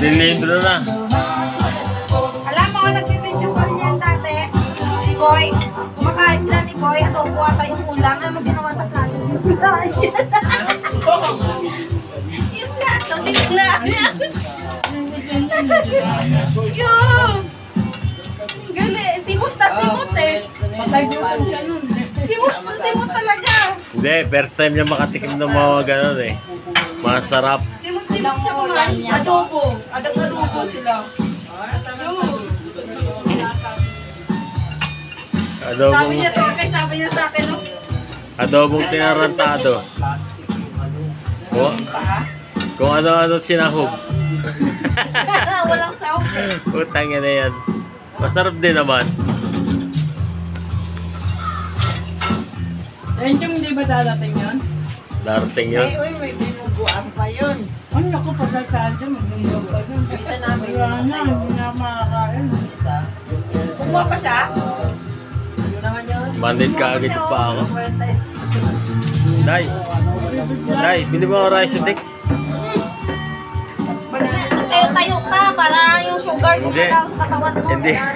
Nililindro na. Alam mo, nagbibidyo ko rin yan dati. Si Boy, kumakain sila ni Boy, adobo ata yung ulam, ay mo ginawa sa kanin. Yung plato, dinala niya. Yung! Gali, simot na simot eh. Simot talaga. Hindi, first time niya makatikim ng mga gano'n eh. Masarap. Simot-simot siya kumain. Adobo. Adobo sila. Sabi niya sa akin, no? Adobong tinarantado. Kung ano-ano sinahog. Walang sahog eh. Utang yan na yan. Masarap din naman. Enchong, hindi ba dadating yun? Darating yun. May binubuan pa yun. Ano ako pagkakaan dyan, magbinubuan pa yun. Bisa namin. Wala na, hindi na makakain. Kumuha pa siya? Yun naman yun. Manid ka agad pa ako. Day! Day, bili mo ako rice stick. Tayo ka para yung sugar Hindi. kumalaw sa katawan mo. Hindi. Kaya,